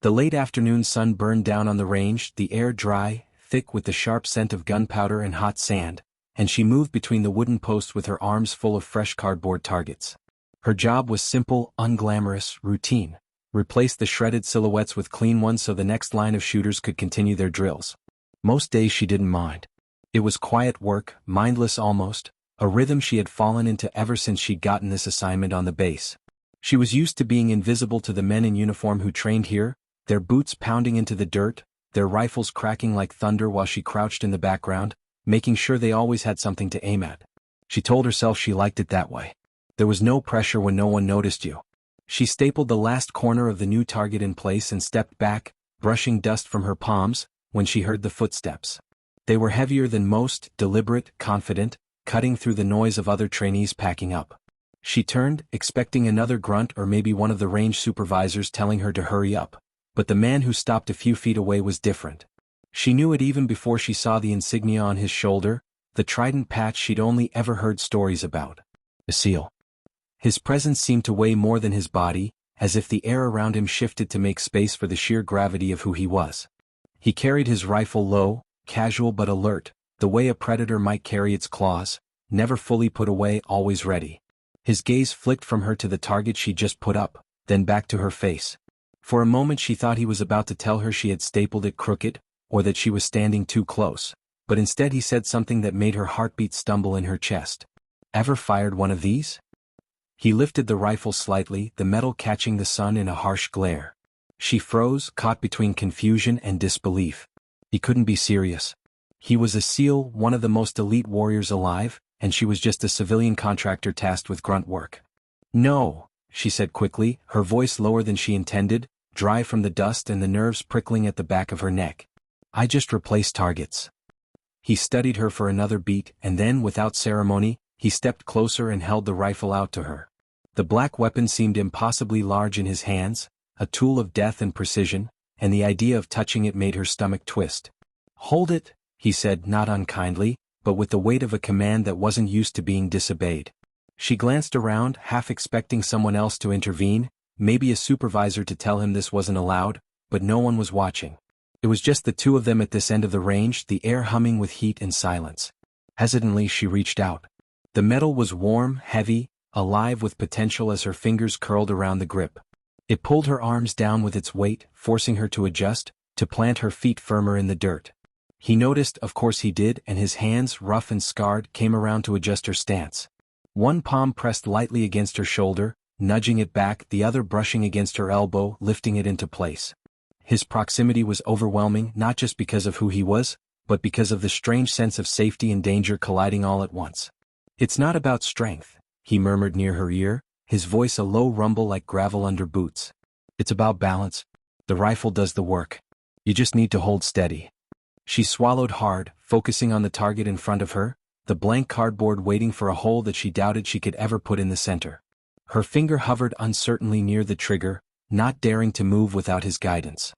The late afternoon sun burned down on the range, the air dry, thick with the sharp scent of gunpowder and hot sand, and she moved between the wooden posts with her arms full of fresh cardboard targets. Her job was simple, unglamorous, routine. Replace the shredded silhouettes with clean ones so the next line of shooters could continue their drills. Most days she didn't mind. It was quiet work, mindless almost, a rhythm she had fallen into ever since she'd gotten this assignment on the base. She was used to being invisible to the men in uniform who trained here, their boots pounding into the dirt, their rifles cracking like thunder while she crouched in the background, making sure they always had something to aim at. She told herself she liked it that way. There was no pressure when no one noticed you. She stapled the last corner of the new target in place and stepped back, brushing dust from her palms, when she heard the footsteps. They were heavier than most, deliberate, confident, cutting through the noise of other trainees packing up. She turned, expecting another grunt or maybe one of the range supervisors telling her to hurry up, but the man who stopped a few feet away was different. She knew it even before she saw the insignia on his shoulder, the trident patch she'd only ever heard stories about. A SEAL. His presence seemed to weigh more than his body, as if the air around him shifted to make space for the sheer gravity of who he was. He carried his rifle low, casual but alert, the way a predator might carry its claws, never fully put away, always ready. His gaze flicked from her to the target she just put up, then back to her face. For a moment she thought he was about to tell her she had stapled it crooked, or that she was standing too close, but instead he said something that made her heartbeat stumble in her chest. Ever fired one of these? He lifted the rifle slightly, the metal catching the sun in a harsh glare. She froze, caught between confusion and disbelief. He couldn't be serious. He was a SEAL, one of the most elite warriors alive, and she was just a civilian contractor tasked with grunt work. No, she said quickly, her voice lower than she intended, dry from the dust and the nerves prickling at the back of her neck. I just replaced targets. He studied her for another beat, and then, without ceremony, he stepped closer and held the rifle out to her. The black weapon seemed impossibly large in his hands, a tool of death and precision, and the idea of touching it made her stomach twist. Hold it, he said, not unkindly, but with the weight of a command that wasn't used to being disobeyed. She glanced around, half expecting someone else to intervene, maybe a supervisor to tell him this wasn't allowed, but no one was watching. It was just the two of them at this end of the range, the air humming with heat and silence. Hesitantly she reached out. The metal was warm, heavy, alive with potential as her fingers curled around the grip. It pulled her arms down with its weight, forcing her to adjust, to plant her feet firmer in the dirt. He noticed, of course he did, and his hands, rough and scarred, came around to adjust her stance. One palm pressed lightly against her shoulder, nudging it back, the other brushing against her elbow, lifting it into place. His proximity was overwhelming, not just because of who he was, but because of the strange sense of safety and danger colliding all at once. It's not about strength, he murmured near her ear, his voice a low rumble like gravel under boots. It's about balance. The rifle does the work. You just need to hold steady. She swallowed hard, focusing on the target in front of her, the blank cardboard waiting for a hole that she doubted she could ever put in the center. Her finger hovered uncertainly near the trigger, not daring to move without his guidance.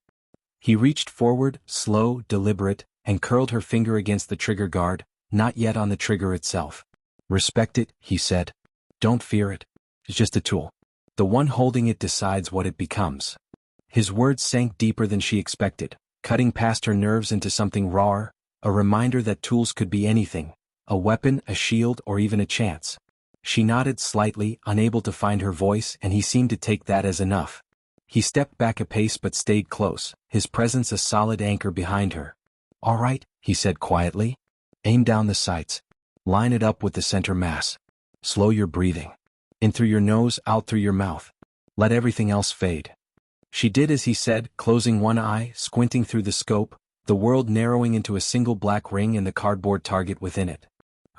He reached forward, slow, deliberate, and curled her finger against the trigger guard, not yet on the trigger itself. Respect it, he said. Don't fear it. It's just a tool. The one holding it decides what it becomes. His words sank deeper than she expected, cutting past her nerves into something rawer, a reminder that tools could be anything, a weapon, a shield, or even a chance. She nodded slightly, unable to find her voice, and he seemed to take that as enough. He stepped back a pace but stayed close, his presence a solid anchor behind her. All right, he said quietly. Aim down the sights. Line it up with the center mass. Slow your breathing. In through your nose, out through your mouth. Let everything else fade. She did as he said, closing one eye, squinting through the scope, the world narrowing into a single black ring and the cardboard target within it.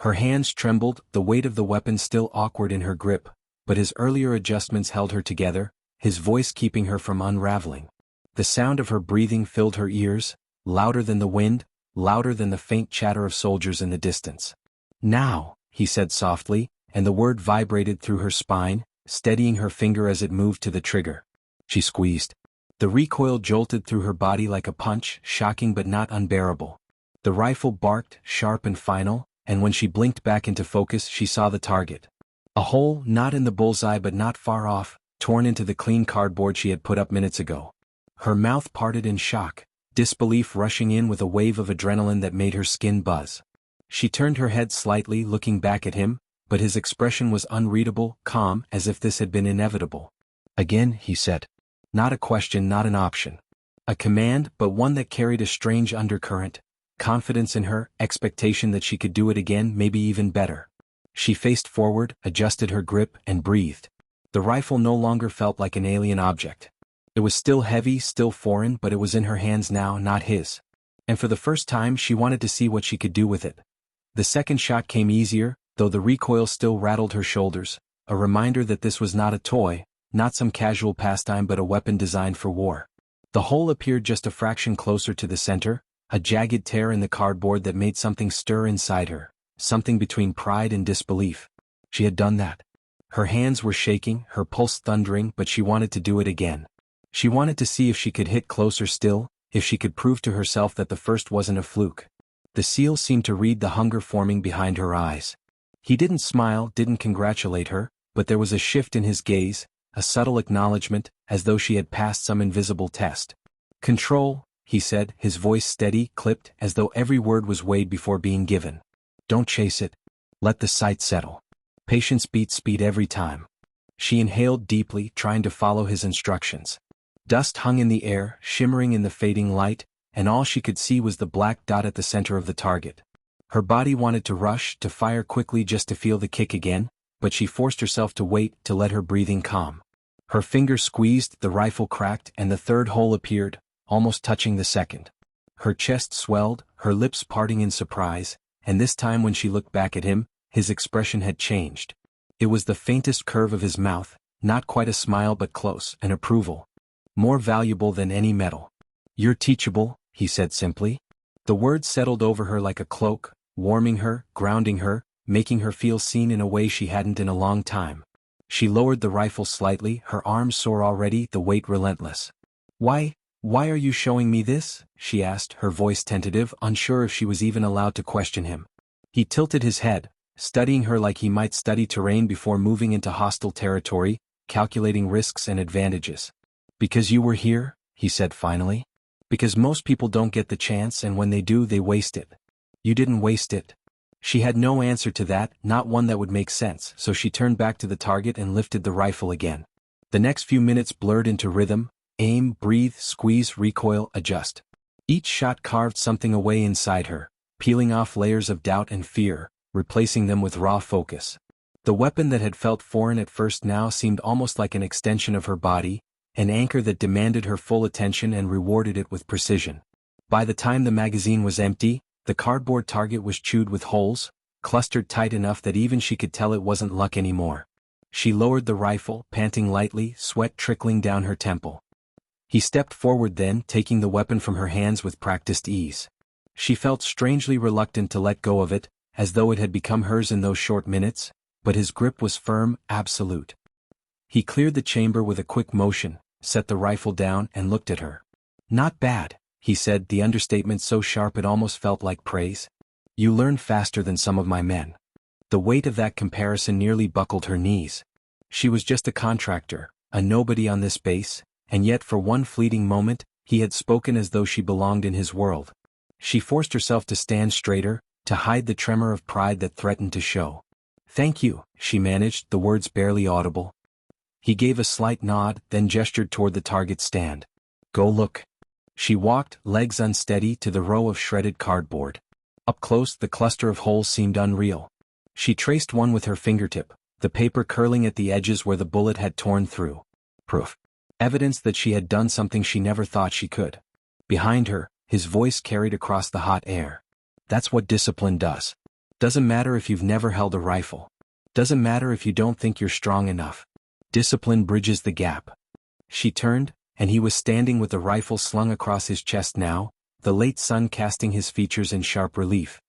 Her hands trembled, the weight of the weapon still awkward in her grip, but his earlier adjustments held her together, his voice keeping her from unraveling. The sound of her breathing filled her ears, louder than the wind, louder than the faint chatter of soldiers in the distance. Now, he said softly, and the word vibrated through her spine, steadying her finger as it moved to the trigger. She squeezed. The recoil jolted through her body like a punch, shocking but not unbearable. The rifle barked, sharp and final, and when she blinked back into focus she saw the target. A hole, not in the bullseye but not far off, torn into the clean cardboard she had put up minutes ago. Her mouth parted in shock, disbelief rushing in with a wave of adrenaline that made her skin buzz. She turned her head slightly, looking back at him, but his expression was unreadable, calm, as if this had been inevitable. "Again," he said. Not a question, not an option. A command, but one that carried a strange undercurrent, confidence in her, expectation that she could do it again, maybe even better. She faced forward, adjusted her grip, and breathed. The rifle no longer felt like an alien object. It was still heavy, still foreign, but it was in her hands now, not his. And for the first time she wanted to see what she could do with it. The second shot came easier, though the recoil still rattled her shoulders, a reminder that this was not a toy, not some casual pastime but a weapon designed for war. The hole appeared just a fraction closer to the center, a jagged tear in the cardboard that made something stir inside her, something between pride and disbelief. She had done that. Her hands were shaking, her pulse thundering, but she wanted to do it again. She wanted to see if she could hit closer still, if she could prove to herself that the first wasn't a fluke. The SEAL seemed to read the hunger forming behind her eyes. He didn't smile, didn't congratulate her, but there was a shift in his gaze, a subtle acknowledgement, as though she had passed some invisible test. "Control," he said, his voice steady, clipped, as though every word was weighed before being given. "Don't chase it. Let the sight settle. Patience beats speed every time." She inhaled deeply, trying to follow his instructions. Dust hung in the air, shimmering in the fading light, and all she could see was the black dot at the center of the target. Her body wanted to rush, to fire quickly just to feel the kick again, but she forced herself to wait, to let her breathing calm. Her fingers squeezed, the rifle cracked, and the third hole appeared, almost touching the second. Her chest swelled, her lips parting in surprise, and this time when she looked back at him, his expression had changed. It was the faintest curve of his mouth, not quite a smile but close, an approval. More valuable than any medal. "You're teachable," he said simply. The words settled over her like a cloak, warming her, grounding her, making her feel seen in a way she hadn't in a long time. She lowered the rifle slightly, her arms sore already, the weight relentless. Why are you showing me this?" she asked, her voice tentative, unsure if she was even allowed to question him. He tilted his head, studying her like he might study terrain before moving into hostile territory, calculating risks and advantages. "Because you were here," he said finally. "Because most people don't get the chance, and when they do they waste it. You didn't waste it." She had no answer to that, not one that would make sense, so she turned back to the target and lifted the rifle again. The next few minutes blurred into rhythm: aim, breathe, squeeze, recoil, adjust. Each shot carved something away inside her, peeling off layers of doubt and fear, replacing them with raw focus. The weapon that had felt foreign at first now seemed almost like an extension of her body, an anchor that demanded her full attention and rewarded it with precision. By the time the magazine was empty, the cardboard target was chewed with holes, clustered tight enough that even she could tell it wasn't luck anymore. She lowered the rifle, panting lightly, sweat trickling down her temple. He stepped forward then, taking the weapon from her hands with practiced ease. She felt strangely reluctant to let go of it, as though it had become hers in those short minutes, but his grip was firm, absolute. He cleared the chamber with a quick motion, set the rifle down, and looked at her. "Not bad," he said, the understatement so sharp it almost felt like praise. "You learn faster than some of my men." The weight of that comparison nearly buckled her knees. She was just a contractor, a nobody on this base, and yet for one fleeting moment, he had spoken as though she belonged in his world. She forced herself to stand straighter, to hide the tremor of pride that threatened to show. "Thank you," she managed, the words barely audible. He gave a slight nod, then gestured toward the target stand. "Go look." She walked, legs unsteady, to the row of shredded cardboard. Up close, the cluster of holes seemed unreal. She traced one with her fingertip, the paper curling at the edges where the bullet had torn through. Proof. Evidence that she had done something she never thought she could. Behind her, his voice carried across the hot air. "That's what discipline does. Doesn't matter if you've never held a rifle. Doesn't matter if you don't think you're strong enough. Discipline bridges the gap." She turned, and he was standing with the rifle slung across his chest now, the late sun casting his features in sharp relief.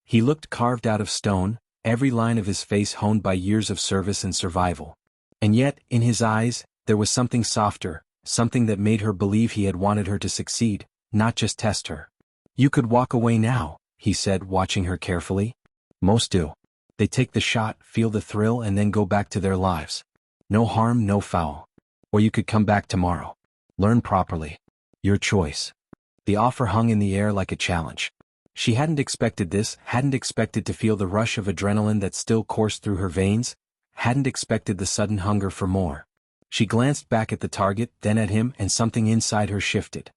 He looked carved out of stone, every line of his face honed by years of service and survival. And yet, in his eyes, there was something softer, something that made her believe he had wanted her to succeed, not just test her. "You could walk away now," he said, watching her carefully. "Most do. They take the shot, feel the thrill, and then go back to their lives. No harm, no foul. Or you could come back tomorrow. Learn properly. Your choice. The offer hung in the air like a challenge. She hadn't expected this, hadn't expected to feel the rush of adrenaline that still coursed through her veins, hadn't expected the sudden hunger for more. She glanced back at the target, then at him, and something inside her shifted.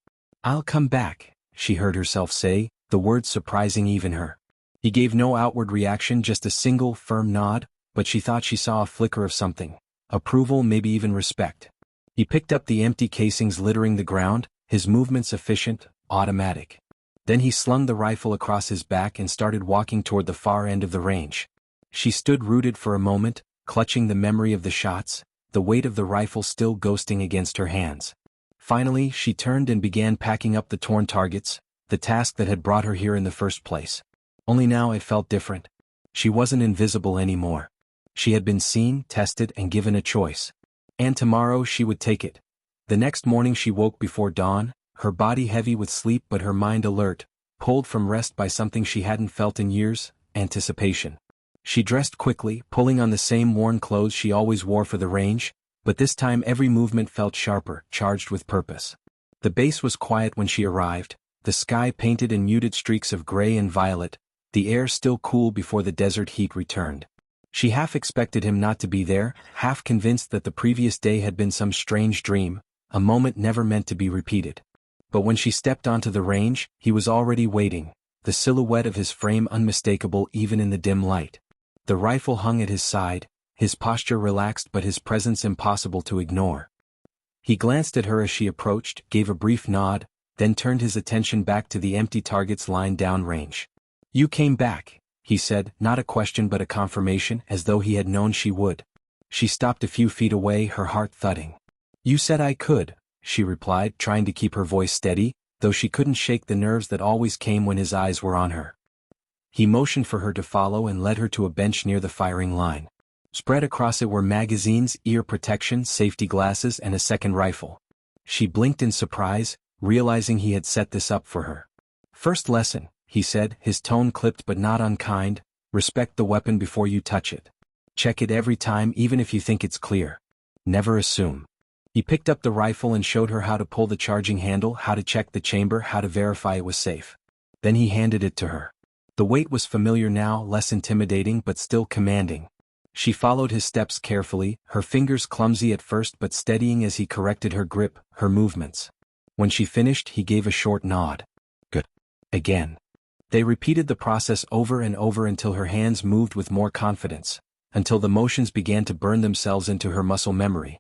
"I'll come back," she heard herself say, the words surprising even her. He gave no outward reaction, just a single, firm nod, but she thought she saw a flicker of something. Approval, maybe even respect. He picked up the empty casings littering the ground, his movements efficient, automatic. Then he slung the rifle across his back and started walking toward the far end of the range. She stood rooted for a moment, clutching the memory of the shots, the weight of the rifle still ghosting against her hands. Finally, she turned and began packing up the torn targets, the task that had brought her here in the first place. Only now it felt different. She wasn't invisible anymore. She had been seen, tested, and given a choice. And tomorrow she would take it. The next morning she woke before dawn, her body heavy with sleep but her mind alert, pulled from rest by something she hadn't felt in years, anticipation. She dressed quickly, pulling on the same worn clothes she always wore for the range, but this time every movement felt sharper, charged with purpose. The base was quiet when she arrived, the sky painted in muted streaks of gray and violet, the air still cool before the desert heat returned. She half expected him not to be there, half convinced that the previous day had been some strange dream, a moment never meant to be repeated. But when she stepped onto the range, he was already waiting, the silhouette of his frame unmistakable even in the dim light. The rifle hung at his side, his posture relaxed but his presence impossible to ignore. He glanced at her as she approached, gave a brief nod, then turned his attention back to the empty targets lined downrange. "You came back," he said, not a question but a confirmation, as though he had known she would. She stopped a few feet away, her heart thudding. "You said I could," she replied, trying to keep her voice steady, though she couldn't shake the nerves that always came when his eyes were on her. He motioned for her to follow and led her to a bench near the firing line. Spread across it were magazines, ear protection, safety glasses, and a second rifle. She blinked in surprise, realizing he had set this up for her. "First lesson," he said, his tone clipped but not unkind, "respect the weapon before you touch it. Check it every time even if you think it's clear. Never assume." He picked up the rifle and showed her how to pull the charging handle, how to check the chamber, how to verify it was safe. Then he handed it to her. The weight was familiar now, less intimidating but still commanding. She followed his steps carefully, her fingers clumsy at first but steadying as he corrected her grip, her movements. When she finished, he gave a short nod. "Good." Again. They repeated the process over and over until her hands moved with more confidence, until the motions began to burn themselves into her muscle memory.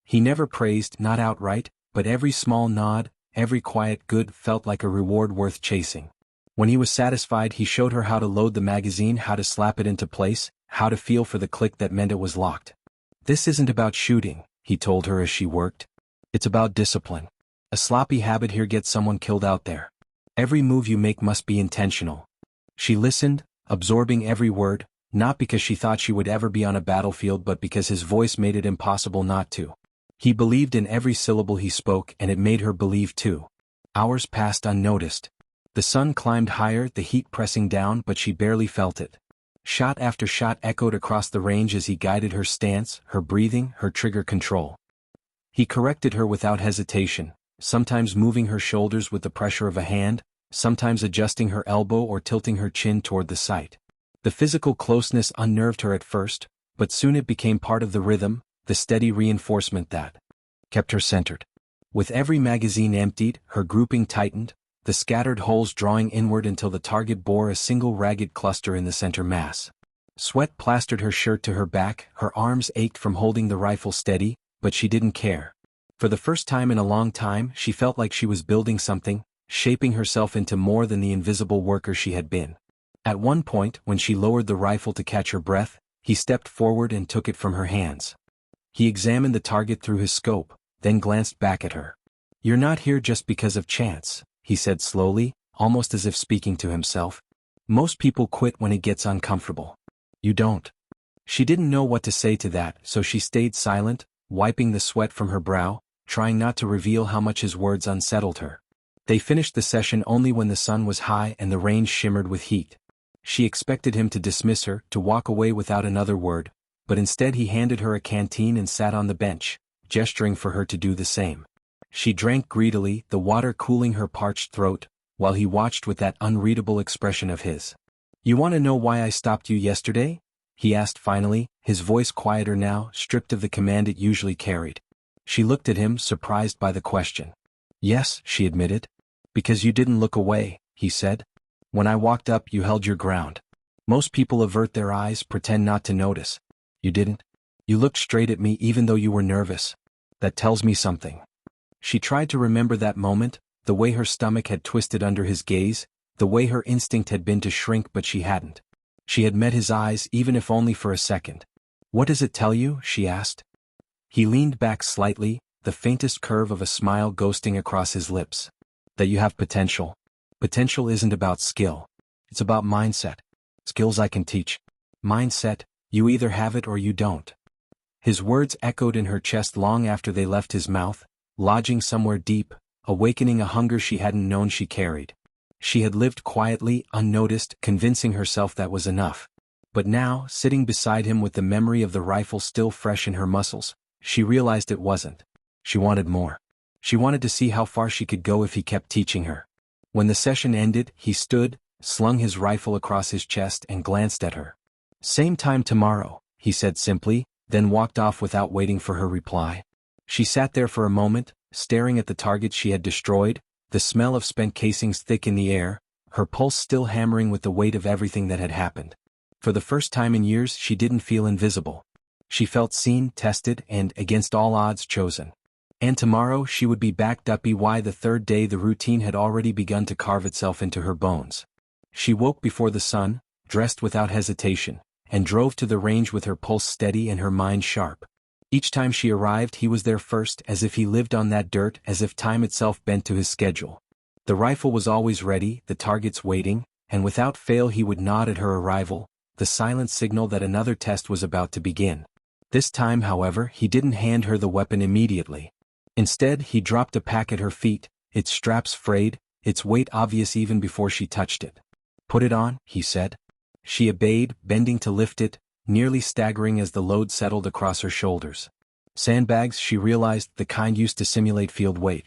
He never praised, not outright, but every small nod, every quiet good felt like a reward worth chasing. When he was satisfied, he showed her how to load the magazine, how to slap it into place, how to feel for the click that meant it was locked. "This isn't about shooting," he told her as she worked. "It's about discipline. A sloppy habit here gets someone killed out there. Every move you make must be intentional." She listened, absorbing every word, not because she thought she would ever be on a battlefield but because his voice made it impossible not to. He believed in every syllable he spoke and it made her believe too. Hours passed unnoticed. The sun climbed higher, the heat pressing down, but she barely felt it. Shot after shot echoed across the range as he guided her stance, her breathing, her trigger control. He corrected her without hesitation, sometimes moving her shoulders with the pressure of a hand, sometimes adjusting her elbow or tilting her chin toward the sight. The physical closeness unnerved her at first, but soon it became part of the rhythm, the steady reinforcement that kept her centered. With every magazine emptied, her grouping tightened, the scattered holes drawing inward until the target bore a single ragged cluster in the center mass. Sweat plastered her shirt to her back, her arms ached from holding the rifle steady, but she didn't care. For the first time in a long time, she felt like she was building something, shaping herself into more than the invisible worker she had been. At one point, when she lowered the rifle to catch her breath, he stepped forward and took it from her hands. He examined the target through his scope, then glanced back at her. "You're not here just because of chance," he said slowly, almost as if speaking to himself. "Most people quit when it gets uncomfortable. You don't." She didn't know what to say to that, so she stayed silent, wiping the sweat from her brow, trying not to reveal how much his words unsettled her. They finished the session only when the sun was high and the range shimmered with heat. She expected him to dismiss her, to walk away without another word, but instead he handed her a canteen and sat on the bench, gesturing for her to do the same. She drank greedily, the water cooling her parched throat, while he watched with that unreadable expression of his. "You want to know why I stopped you yesterday?" he asked finally, his voice quieter now, stripped of the command it usually carried. She looked at him, surprised by the question. "Yes," she admitted. "Because you didn't look away," he said. "When I walked up, you held your ground. Most people avert their eyes, pretend not to notice. You didn't. You looked straight at me even though you were nervous. That tells me something." She tried to remember that moment, the way her stomach had twisted under his gaze, the way her instinct had been to shrink, but she hadn't. She had met his eyes, even if only for a second. "What does it tell you?" she asked. He leaned back slightly, the faintest curve of a smile ghosting across his lips. "That you have potential. Potential isn't about skill. It's about mindset. Skills I can teach. Mindset, you either have it or you don't." His words echoed in her chest long after they left his mouth, lodging somewhere deep, awakening a hunger she hadn't known she carried. She had lived quietly, unnoticed, convincing herself that was enough. But now, sitting beside him with the memory of the rifle still fresh in her muscles, she realized it wasn't. She wanted more. She wanted to see how far she could go if he kept teaching her. When the session ended, he stood, slung his rifle across his chest and glanced at her. "Same time tomorrow," he said simply, then walked off without waiting for her reply. She sat there for a moment, staring at the target she had destroyed, the smell of spent casings thick in the air, her pulse still hammering with the weight of everything that had happened. For the first time in years she didn't feel invisible. She felt seen, tested, and, against all odds, chosen. And tomorrow she would be backed up. By the third day the routine had already begun to carve itself into her bones. She woke before the sun, dressed without hesitation, and drove to the range with her pulse steady and her mind sharp. Each time she arrived he was there first, as if he lived on that dirt, as if time itself bent to his schedule. The rifle was always ready, the targets waiting, and without fail he would nod at her arrival, the silent signal that another test was about to begin. This time, however, he didn't hand her the weapon immediately. Instead, he dropped a pack at her feet, its straps frayed, its weight obvious even before she touched it. "Put it on," he said. She obeyed, bending to lift it, nearly staggering as the load settled across her shoulders. Sandbags, she realized, the kind used to simulate field weight.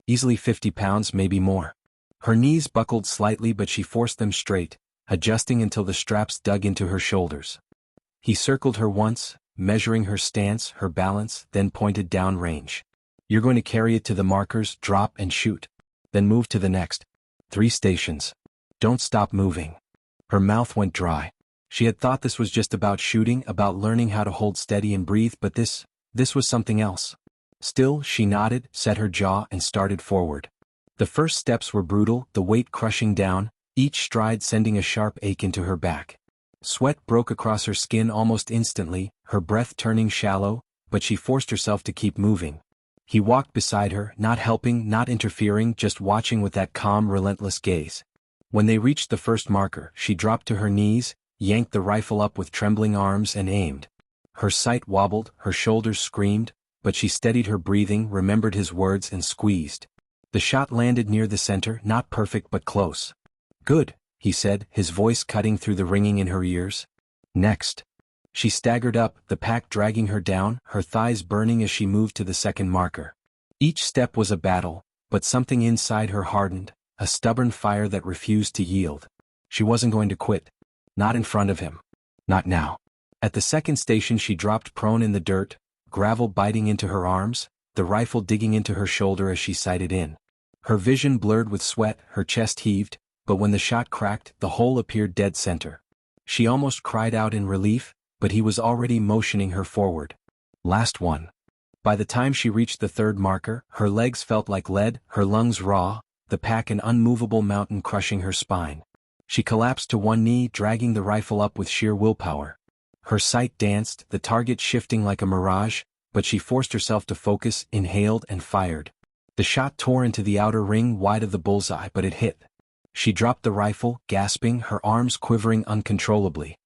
Easily 50 pounds, maybe more. Her knees buckled slightly, but she forced them straight, adjusting until the straps dug into her shoulders. He circled her once, measuring her stance, her balance, then pointed downrange. "You're going to carry it to the markers, drop and shoot. Then move to the next. 3 stations. Don't stop moving." Her mouth went dry. She had thought this was just about shooting, about learning how to hold steady and breathe, but this was something else. Still, she nodded, set her jaw, and started forward. The first steps were brutal, the weight crushing down, each stride sending a sharp ache into her back. Sweat broke across her skin almost instantly, her breath turning shallow, but she forced herself to keep moving. He walked beside her, not helping, not interfering, just watching with that calm, relentless gaze. When they reached the first marker, she dropped to her knees, yanked the rifle up with trembling arms and aimed. Her sight wobbled, her shoulders screamed, but she steadied her breathing, remembered his words, and squeezed. The shot landed near the center, not perfect but close. "Good," he said, his voice cutting through the ringing in her ears. "Next." She staggered up, the pack dragging her down, her thighs burning as she moved to the second marker. Each step was a battle, but something inside her hardened, a stubborn fire that refused to yield. She wasn't going to quit. Not in front of him. Not now. At the second station she dropped prone in the dirt, gravel biting into her arms, the rifle digging into her shoulder as she sighted in. Her vision blurred with sweat, her chest heaved, but when the shot cracked, the hole appeared dead center. She almost cried out in relief, but he was already motioning her forward. Last one. By the time she reached the third marker, her legs felt like lead, her lungs raw, the pack an unmovable mountain crushing her spine. She collapsed to one knee, dragging the rifle up with sheer willpower. Her sight danced, the target shifting like a mirage, but she forced herself to focus, inhaled, and fired. The shot tore into the outer ring wide of the bullseye, but it hit. She dropped the rifle, gasping, her arms quivering uncontrollably.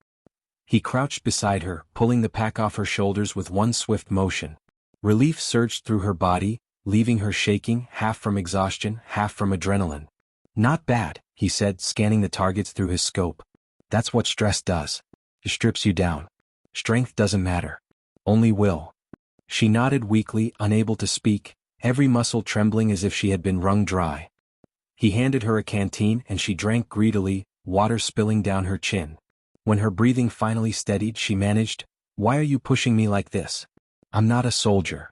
He crouched beside her, pulling the pack off her shoulders with one swift motion. Relief surged through her body, leaving her shaking, half from exhaustion, half from adrenaline. "Not bad," he said, scanning the targets through his scope. "That's what stress does. It strips you down. Strength doesn't matter. Only will." She nodded weakly, unable to speak, every muscle trembling as if she had been wrung dry. He handed her a canteen and she drank greedily, water spilling down her chin. When her breathing finally steadied, she managed, "Why are you pushing me like this? I'm not a soldier."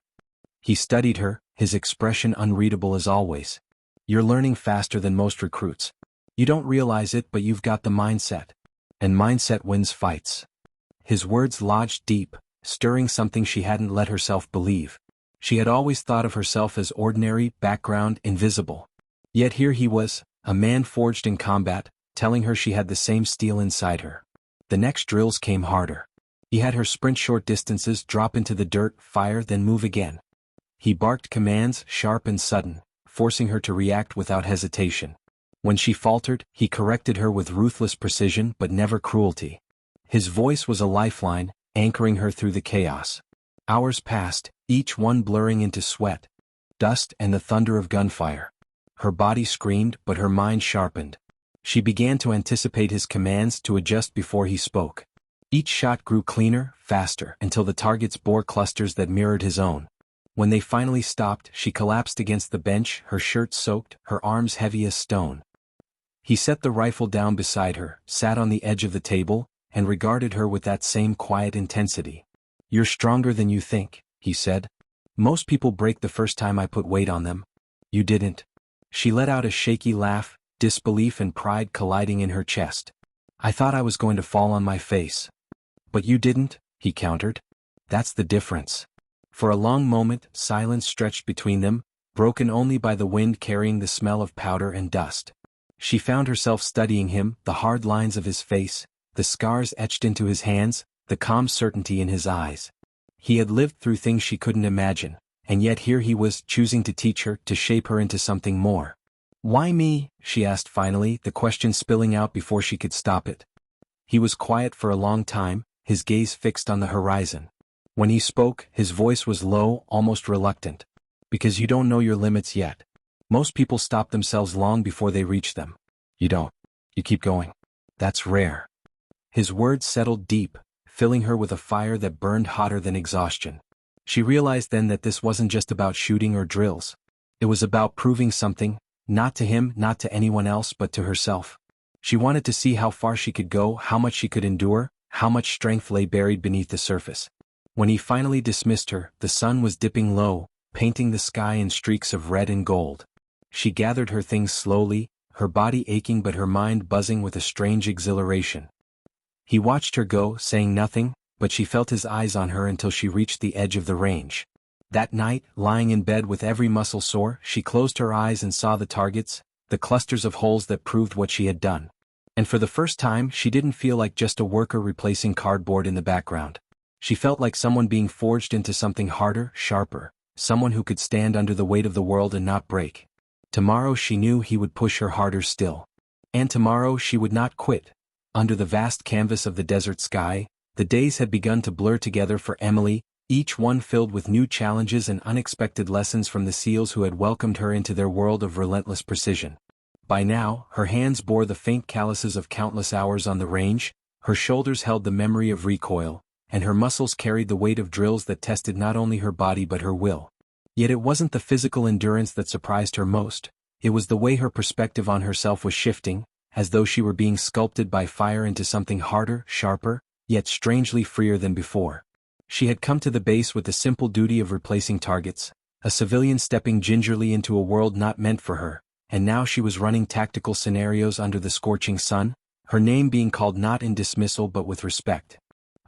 He studied her, his expression unreadable as always. "You're learning faster than most recruits. You don't realize it, but you've got the mindset. And mindset wins fights." His words lodged deep, stirring something she hadn't let herself believe. She had always thought of herself as ordinary, background, invisible. Yet here he was, a man forged in combat, telling her she had the same steel inside her. The next drills came harder. He had her sprint short distances, drop into the dirt, fire, then move again. He barked commands, sharp and sudden, forcing her to react without hesitation. When she faltered, he corrected her with ruthless precision but never cruelty. His voice was a lifeline, anchoring her through the chaos. Hours passed, each one blurring into sweat, dust, and the thunder of gunfire. Her body screamed, but her mind sharpened. She began to anticipate his commands, to adjust before he spoke. Each shot grew cleaner, faster, until the targets bore clusters that mirrored his own. When they finally stopped, she collapsed against the bench, her shirt soaked, her arms heavy as stone. He set the rifle down beside her, sat on the edge of the table, and regarded her with that same quiet intensity. "You're stronger than you think," he said. "Most people break the first time I put weight on them. You didn't." She let out a shaky laugh, disbelief and pride colliding in her chest. "I thought I was going to fall on my face." "But you didn't," he countered. "That's the difference." For a long moment, silence stretched between them, broken only by the wind carrying the smell of powder and dust. She found herself studying him, the hard lines of his face, the scars etched into his hands, the calm certainty in his eyes. He had lived through things she couldn't imagine, and yet here he was, choosing to teach her, to shape her into something more. "Why me?" she asked finally, the question spilling out before she could stop it. He was quiet for a long time, his gaze fixed on the horizon. When he spoke, his voice was low, almost reluctant. "Because you don't know your limits yet. Most people stop themselves long before they reach them. You don't. You keep going. That's rare." His words settled deep, filling her with a fire that burned hotter than exhaustion. She realized then that this wasn't just about shooting or drills. It was about proving something, not to him, not to anyone else, but to herself. She wanted to see how far she could go, how much she could endure, how much strength lay buried beneath the surface. When he finally dismissed her, the sun was dipping low, painting the sky in streaks of red and gold. She gathered her things slowly, her body aching but her mind buzzing with a strange exhilaration. He watched her go, saying nothing, but she felt his eyes on her until she reached the edge of the range. That night, lying in bed with every muscle sore, she closed her eyes and saw the targets, the clusters of holes that proved what she had done. And for the first time, she didn't feel like just a worker replacing cardboard in the background. She felt like someone being forged into something harder, sharper, someone who could stand under the weight of the world and not break. Tomorrow she knew he would push her harder still. And tomorrow she would not quit. Under the vast canvas of the desert sky, the days had begun to blur together for Emily, each one filled with new challenges and unexpected lessons from the SEALs who had welcomed her into their world of relentless precision. By now, her hands bore the faint calluses of countless hours on the range, her shoulders held the memory of recoil, and her muscles carried the weight of drills that tested not only her body but her will. Yet it wasn't the physical endurance that surprised her most, it was the way her perspective on herself was shifting, as though she were being sculpted by fire into something harder, sharper, yet strangely freer than before. She had come to the base with the simple duty of replacing targets, a civilian stepping gingerly into a world not meant for her, and now she was running tactical scenarios under the scorching sun, her name being called not in dismissal but with respect.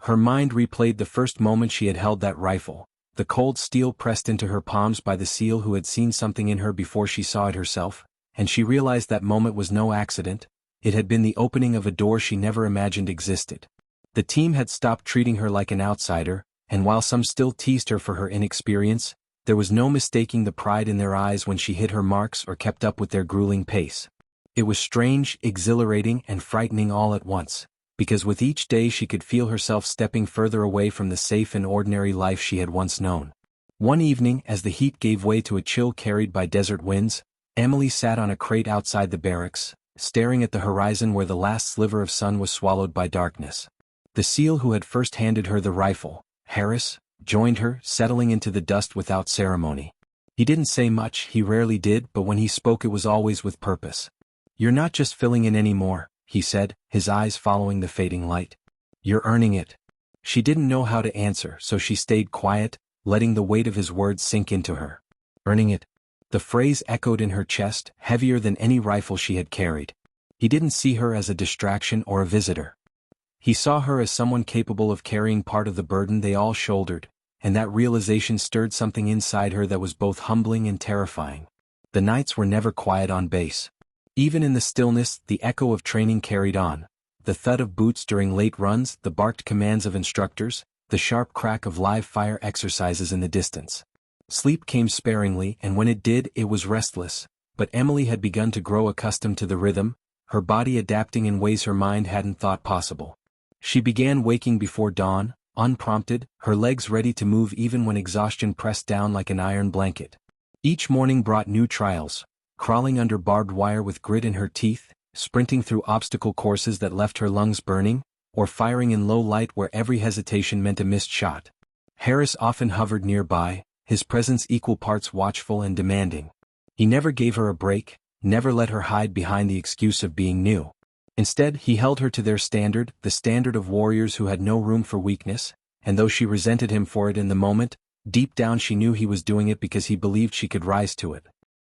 Her mind replayed the first moment she had held that rifle, the cold steel pressed into her palms by the SEAL who had seen something in her before she saw it herself, and she realized that moment was no accident, it had been the opening of a door she never imagined existed. The team had stopped treating her like an outsider, and while some still teased her for her inexperience, there was no mistaking the pride in their eyes when she hit her marks or kept up with their grueling pace. It was strange, exhilarating, and frightening all at once, because with each day she could feel herself stepping further away from the safe and ordinary life she had once known. One evening, as the heat gave way to a chill carried by desert winds, Emily sat on a crate outside the barracks, staring at the horizon where the last sliver of sun was swallowed by darkness. The SEAL who had first handed her the rifle, Harris, joined her, settling into the dust without ceremony. He didn't say much, he rarely did, but when he spoke it was always with purpose. "You're not just filling in anymore," he said, his eyes following the fading light. "You're earning it." She didn't know how to answer, so she stayed quiet, letting the weight of his words sink into her. "Earning it?" The phrase echoed in her chest, heavier than any rifle she had carried. He didn't see her as a distraction or a visitor. He saw her as someone capable of carrying part of the burden they all shouldered, and that realization stirred something inside her that was both humbling and terrifying. The nights were never quiet on base. Even in the stillness, the echo of training carried on. The thud of boots during late runs, the barked commands of instructors, the sharp crack of live fire exercises in the distance. Sleep came sparingly, and when it did, it was restless, but Emily had begun to grow accustomed to the rhythm, her body adapting in ways her mind hadn't thought possible. She began waking before dawn, unprompted, her legs ready to move even when exhaustion pressed down like an iron blanket. Each morning brought new trials, crawling under barbed wire with grit in her teeth, sprinting through obstacle courses that left her lungs burning, or firing in low light where every hesitation meant a missed shot. Harris often hovered nearby, his presence equal parts watchful and demanding. He never gave her a break, never let her hide behind the excuse of being new. Instead, he held her to their standard, the standard of warriors who had no room for weakness, and though she resented him for it in the moment, deep down she knew he was doing it because he believed she could rise to it.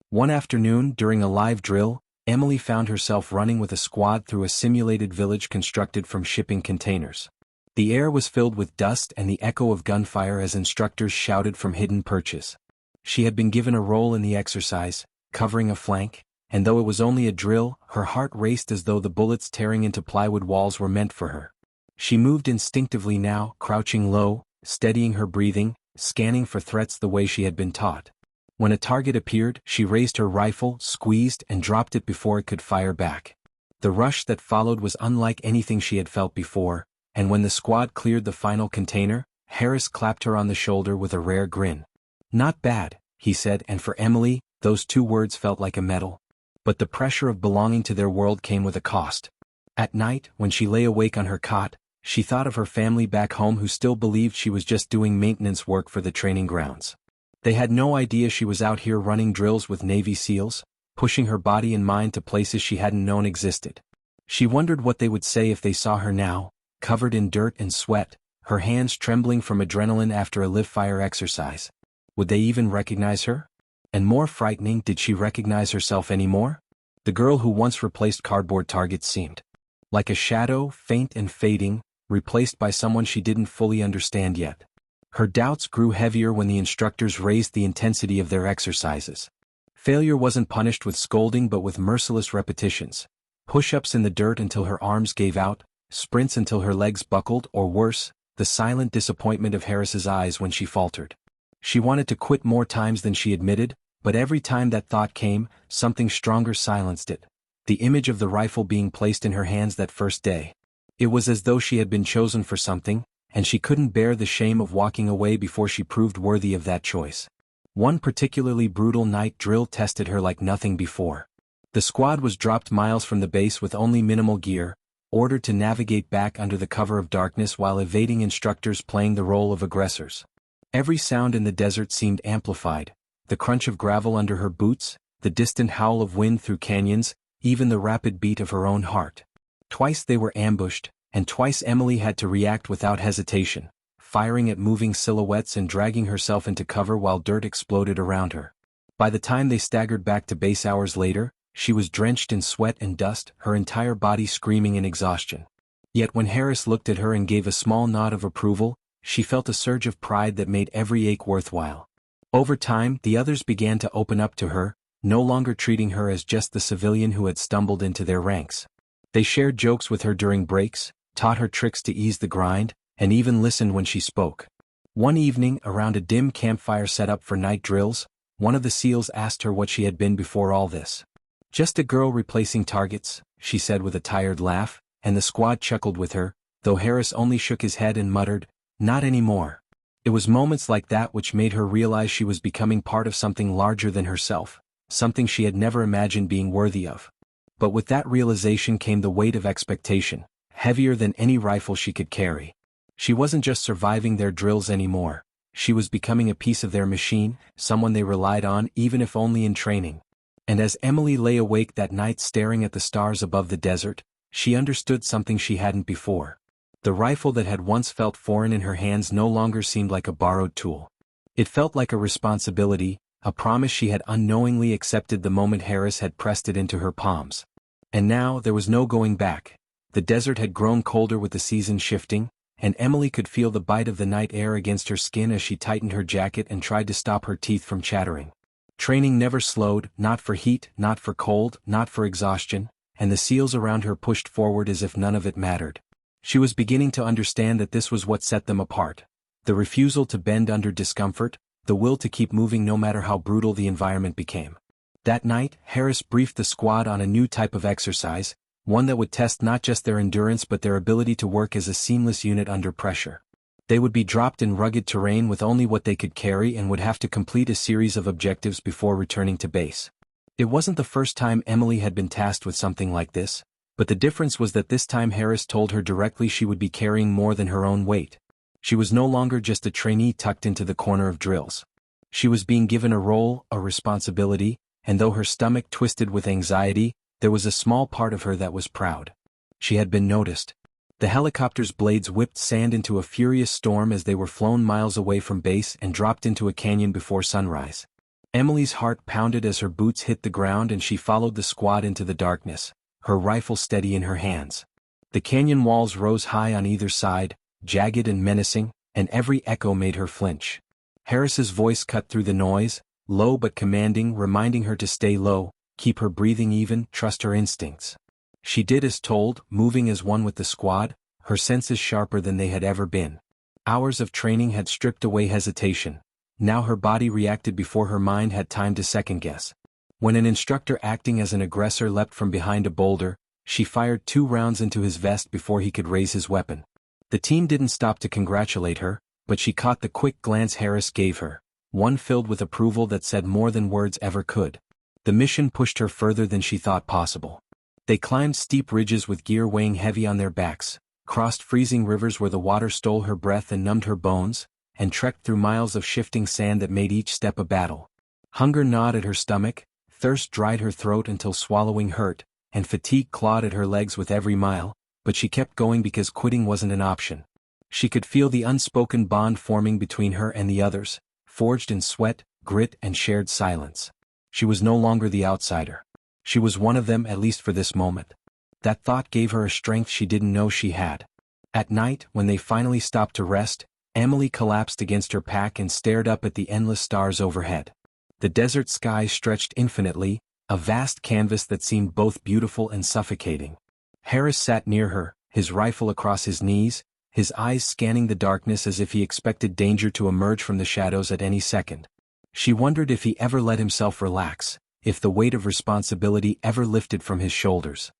One afternoon, during a live drill, Emily found herself running with a squad through a simulated village constructed from shipping containers. The air was filled with dust and the echo of gunfire as instructors shouted from hidden perches. She had been given a role in the exercise, covering a flank, and though it was only a drill, her heart raced as though the bullets tearing into plywood walls were meant for her. She moved instinctively now, crouching low, steadying her breathing, scanning for threats the way she had been taught. When a target appeared, she raised her rifle, squeezed, and dropped it before it could fire back. The rush that followed was unlike anything she had felt before, and when the squad cleared the final container, Harris clapped her on the shoulder with a rare grin. "Not bad," he said, and for Emily, those two words felt like a medal. But the pressure of belonging to their world came with a cost. At night, when she lay awake on her cot, she thought of her family back home who still believed she was just doing maintenance work for the training grounds. They had no idea she was out here running drills with Navy SEALs, pushing her body and mind to places she hadn't known existed. She wondered what they would say if they saw her now, covered in dirt and sweat, her hands trembling from adrenaline after a live-fire exercise. Would they even recognize her? And more frightening, did she recognize herself anymore? The girl who once replaced cardboard targets seemed like a shadow, faint and fading, replaced by someone she didn't fully understand yet. Her doubts grew heavier when the instructors raised the intensity of their exercises. Failure wasn't punished with scolding but with merciless repetitions. Push-ups in the dirt until her arms gave out, sprints until her legs buckled, or worse, the silent disappointment of Harris's eyes when she faltered. She wanted to quit more times than she admitted, but every time that thought came, something stronger silenced it. The image of the rifle being placed in her hands that first day. It was as though she had been chosen for something, and she couldn't bear the shame of walking away before she proved worthy of that choice. One particularly brutal night drill tested her like nothing before. The squad was dropped miles from the base with only minimal gear, ordered to navigate back under the cover of darkness while evading instructors playing the role of aggressors. Every sound in the desert seemed amplified, the crunch of gravel under her boots, the distant howl of wind through canyons, even the rapid beat of her own heart. Twice they were ambushed, and twice Emily had to react without hesitation, firing at moving silhouettes and dragging herself into cover while dirt exploded around her. By the time they staggered back to base hours later, she was drenched in sweat and dust, her entire body screaming in exhaustion. Yet when Harris looked at her and gave a small nod of approval, she felt a surge of pride that made every ache worthwhile. Over time, the others began to open up to her, no longer treating her as just the civilian who had stumbled into their ranks. They shared jokes with her during breaks, taught her tricks to ease the grind, and even listened when she spoke. One evening, around a dim campfire set up for night drills, one of the SEALs asked her what she had been before all this. "Just a girl replacing targets," she said with a tired laugh, and the squad chuckled with her, though Harris only shook his head and muttered, "Not anymore." It was moments like that which made her realize she was becoming part of something larger than herself, something she had never imagined being worthy of. But with that realization came the weight of expectation, heavier than any rifle she could carry. She wasn't just surviving their drills anymore, She was becoming a piece of their machine, someone they relied on even if only in training. And as Emily lay awake that night staring at the stars above the desert, she understood something she hadn't before. The rifle that had once felt foreign in her hands no longer seemed like a borrowed tool. It felt like a responsibility, a promise she had unknowingly accepted the moment Harris had pressed it into her palms. And now there was no going back. The desert had grown colder with the season shifting, and Emily could feel the bite of the night air against her skin as she tightened her jacket and tried to stop her teeth from chattering. Training never slowed, not for heat, not for cold, not for exhaustion, and the SEALs around her pushed forward as if none of it mattered. She was beginning to understand that this was what set them apart. The refusal to bend under discomfort, the will to keep moving no matter how brutal the environment became. That night, Harris briefed the squad on a new type of exercise, one that would test not just their endurance but their ability to work as a seamless unit under pressure. They would be dropped in rugged terrain with only what they could carry and would have to complete a series of objectives before returning to base. It wasn't the first time Emily had been tasked with something like this, but the difference was that this time Harris told her directly she would be carrying more than her own weight. She was no longer just a trainee tucked into the corner of drills. She was being given a role, a responsibility, and though her stomach twisted with anxiety, there was a small part of her that was proud. She had been noticed. The helicopter's blades whipped sand into a furious storm as they were flown miles away from base and dropped into a canyon before sunrise. Emily's heart pounded as her boots hit the ground and she followed the squad into the darkness, her rifle steady in her hands. The canyon walls rose high on either side, jagged and menacing, and every echo made her flinch. Harris's voice cut through the noise, low but commanding, reminding her to stay low, keep her breathing even, trust her instincts. She did as told, moving as one with the squad, her senses sharper than they had ever been. Hours of training had stripped away hesitation. Now her body reacted before her mind had time to second-guess. When an instructor acting as an aggressor leapt from behind a boulder, she fired 2 rounds into his vest before he could raise his weapon. The team didn't stop to congratulate her, but she caught the quick glance Harris gave her, one filled with approval that said more than words ever could. The mission pushed her further than she thought possible. They climbed steep ridges with gear weighing heavy on their backs, crossed freezing rivers where the water stole her breath and numbed her bones, and trekked through miles of shifting sand that made each step a battle. Hunger gnawed at her stomach, thirst dried her throat until swallowing hurt, and fatigue clawed at her legs with every mile, but she kept going because quitting wasn't an option. She could feel the unspoken bond forming between her and the others, forged in sweat, grit, and shared silence. She was no longer the outsider. She was one of them, at least for this moment. That thought gave her a strength she didn't know she had. At night, when they finally stopped to rest, Emily collapsed against her pack and stared up at the endless stars overhead. The desert sky stretched infinitely, a vast canvas that seemed both beautiful and suffocating. Harris sat near her, his rifle across his knees, his eyes scanning the darkness as if he expected danger to emerge from the shadows at any second. She wondered if he ever let himself relax, if the weight of responsibility ever lifted from his shoulders.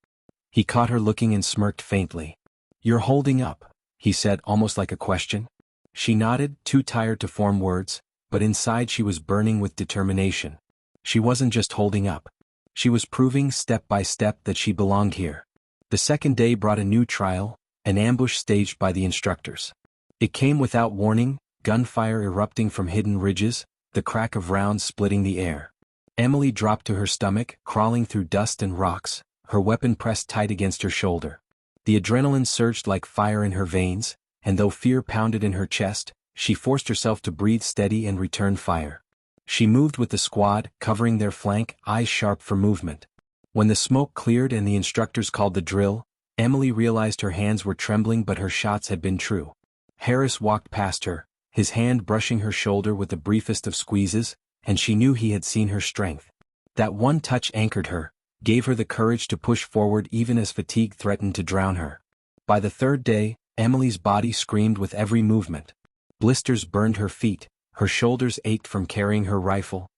He caught her looking and smirked faintly. "You're holding up," he said almost like a question. She nodded, too tired to form words, but inside she was burning with determination. She wasn't just holding up. She was proving step by step that she belonged here. The second day brought a new trial, an ambush staged by the instructors. It came without warning, gunfire erupting from hidden ridges, the crack of rounds splitting the air. Emily dropped to her stomach, crawling through dust and rocks, her weapon pressed tight against her shoulder. The adrenaline surged like fire in her veins, and though fear pounded in her chest, she forced herself to breathe steady and return fire. She moved with the squad, covering their flank, eyes sharp for movement. When the smoke cleared and the instructors called the drill, Emily realized her hands were trembling but her shots had been true. Harris walked past her, his hand brushing her shoulder with the briefest of squeezes, and she knew he had seen her strength. That one touch anchored her, gave her the courage to push forward even as fatigue threatened to drown her. By the third day, Emily's body screamed with every movement. Blisters burned her feet, her shoulders ached from carrying her rifle,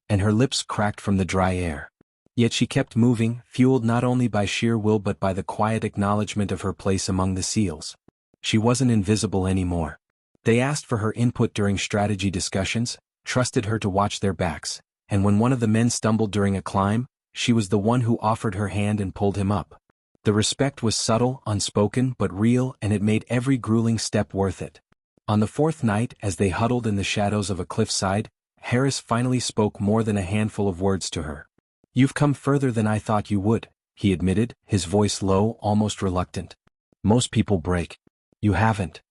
and her lips cracked from the dry air. Yet she kept moving, fueled not only by sheer will but by the quiet acknowledgement of her place among the SEALs. She wasn't invisible anymore. They asked for her input during strategy discussions, trusted her to watch their backs, and when one of the men stumbled during a climb, she was the one who offered her hand and pulled him up. The respect was subtle, unspoken, but real, and it made every grueling step worth it. On the fourth night, as they huddled in the shadows of a cliffside, Harris finally spoke more than a handful of words to her. "You've come further than I thought you would," he admitted, his voice low, almost reluctant. "Most people break. You haven't."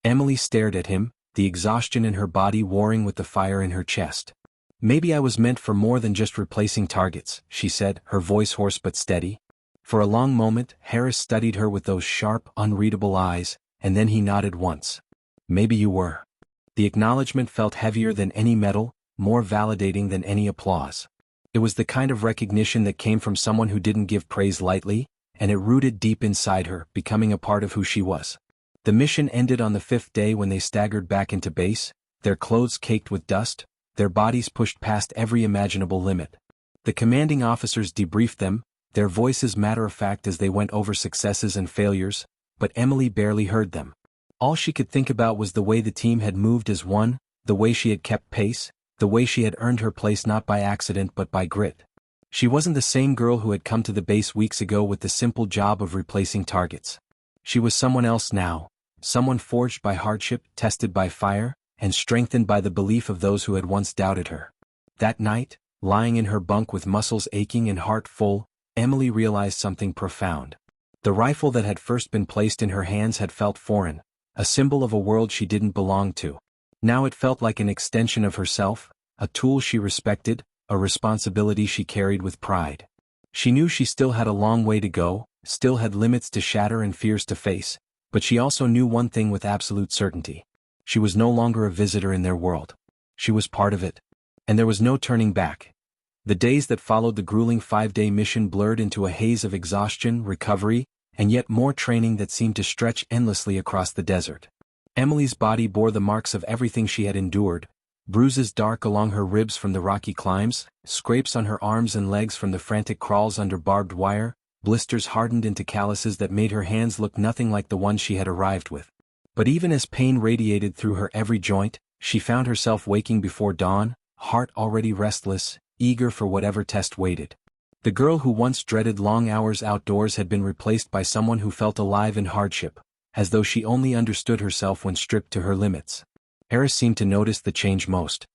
Emily stared at him, the exhaustion in her body warring with the fire in her chest. "Maybe I was meant for more than just replacing targets," she said, her voice hoarse but steady. For a long moment, Harris studied her with those sharp, unreadable eyes, and then he nodded once. "Maybe you were." The acknowledgement felt heavier than any medal, more validating than any applause. It was the kind of recognition that came from someone who didn't give praise lightly, and it rooted deep inside her, becoming a part of who she was. The mission ended on the fifth day when they staggered back into base, their clothes caked with dust, their bodies pushed past every imaginable limit. The commanding officers debriefed them, their voices matter-of-fact as they went over successes and failures, but Emily barely heard them. All she could think about was the way the team had moved as one, the way she had kept pace, the way she had earned her place not by accident but by grit. She wasn't the same girl who had come to the base weeks ago with the simple job of replacing targets. She was someone else now, someone forged by hardship, tested by fire, and strengthened by the belief of those who had once doubted her. That night, lying in her bunk with muscles aching and heart full, Emily realized something profound. The rifle that had first been placed in her hands had felt foreign, a symbol of a world she didn't belong to. Now it felt like an extension of herself, a tool she respected, a responsibility she carried with pride. She knew she still had a long way to go, still had limits to shatter and fears to face, but she also knew one thing with absolute certainty. She was no longer a visitor in their world. She was part of it. And there was no turning back. The days that followed the grueling 5-day mission blurred into a haze of exhaustion, recovery, and yet more training that seemed to stretch endlessly across the desert. Emily's body bore the marks of everything she had endured, bruises dark along her ribs from the rocky climbs, scrapes on her arms and legs from the frantic crawls under barbed wire, blisters hardened into calluses that made her hands look nothing like the ones she had arrived with. But even as pain radiated through her every joint, she found herself waking before dawn, heart already restless, eager for whatever test waited. The girl who once dreaded long hours outdoors had been replaced by someone who felt alive in hardship, as though she only understood herself when stripped to her limits. Harris seemed to notice the change most.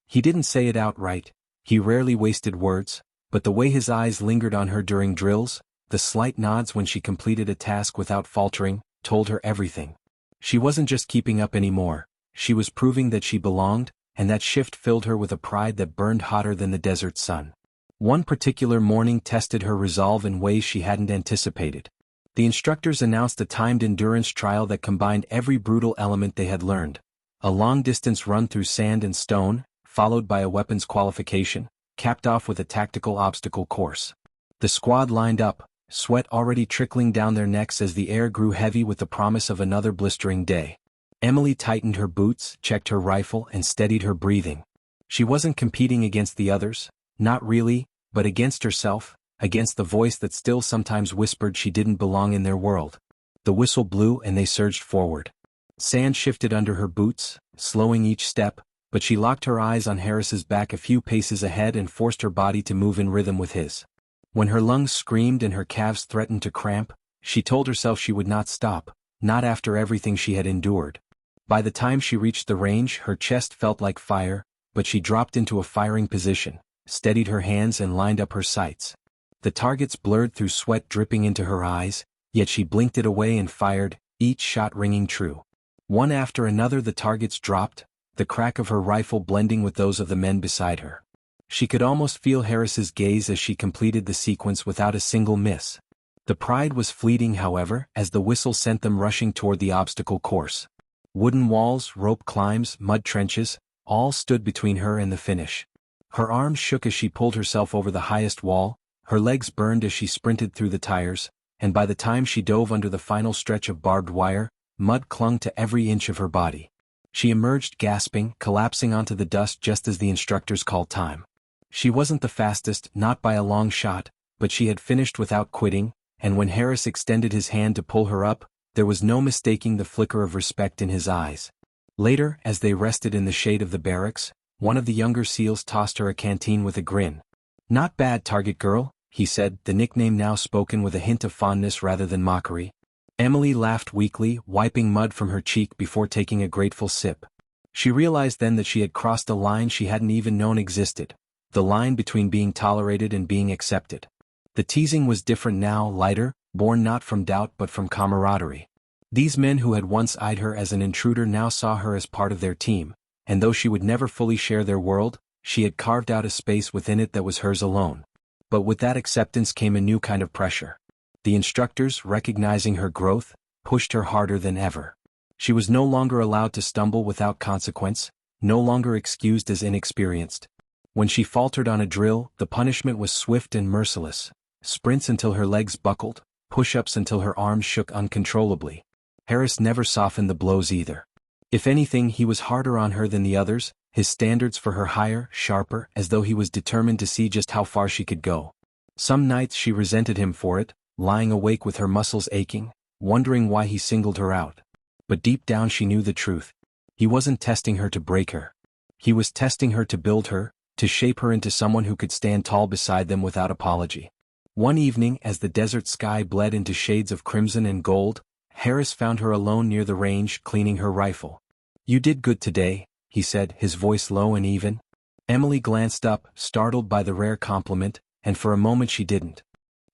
He didn't say it outright, he rarely wasted words, but the way his eyes lingered on her during drills, the slight nods when she completed a task without faltering, told her everything. She wasn't just keeping up anymore, she was proving that she belonged, and that shift filled her with a pride that burned hotter than the desert sun. One particular morning tested her resolve in ways she hadn't anticipated. The instructors announced a timed endurance trial that combined every brutal element they had learned. A long-distance run through sand and stone, followed by a weapons qualification, capped off with a tactical obstacle course. The squad lined up, sweat already trickling down their necks as the air grew heavy with the promise of another blistering day. Emily tightened her boots, checked her rifle, and steadied her breathing. She wasn't competing against the others, not really, but against herself, against the voice that still sometimes whispered she didn't belong in their world. The whistle blew and they surged forward. Sand shifted under her boots, slowing each step, but she locked her eyes on Harris's back a few paces ahead and forced her body to move in rhythm with his. When her lungs screamed and her calves threatened to cramp, she told herself she would not stop, not after everything she had endured. By the time she reached the range, her chest felt like fire, but she dropped into a firing position, steadied her hands and lined up her sights. The targets blurred through sweat dripping into her eyes, yet she blinked it away and fired, each shot ringing true. One after another the targets dropped, the crack of her rifle blending with those of the men beside her. She could almost feel Harris's gaze as she completed the sequence without a single miss. The pride was fleeting, however, as the whistle sent them rushing toward the obstacle course. Wooden walls, rope climbs, mud trenches, all stood between her and the finish. Her arms shook as she pulled herself over the highest wall, her legs burned as she sprinted through the tires, and by the time she dove under the final stretch of barbed wire, mud clung to every inch of her body. She emerged gasping, collapsing onto the dust just as the instructors called time. She wasn't the fastest, not by a long shot, but she had finished without quitting, and when Harris extended his hand to pull her up, there was no mistaking the flicker of respect in his eyes. Later, as they rested in the shade of the barracks, one of the younger SEALs tossed her a canteen with a grin. "Not bad, target girl," he said, the nickname now spoken with a hint of fondness rather than mockery. Emily laughed weakly, wiping mud from her cheek before taking a grateful sip. She realized then that she had crossed a line she hadn't even known existed, the line between being tolerated and being accepted. The teasing was different now, lighter, born not from doubt but from camaraderie. These men who had once eyed her as an intruder now saw her as part of their team, and though she would never fully share their world, she had carved out a space within it that was hers alone. But with that acceptance came a new kind of pressure. The instructors, recognizing her growth, pushed her harder than ever. She was no longer allowed to stumble without consequence, no longer excused as inexperienced. When she faltered on a drill, the punishment was swift and merciless. Sprints until her legs buckled, push-ups until her arms shook uncontrollably. Harris never softened the blows either. If anything, he was harder on her than the others, his standards for her higher, sharper, as though he was determined to see just how far she could go. Some nights she resented him for it, lying awake with her muscles aching, wondering why he singled her out. But deep down she knew the truth. He wasn't testing her to break her. He was testing her to build her, to shape her into someone who could stand tall beside them without apology. One evening, as the desert sky bled into shades of crimson and gold, Harris found her alone near the range, cleaning her rifle. "You did good today," he said, his voice low and even. Emily glanced up, startled by the rare compliment, and for a moment she didn't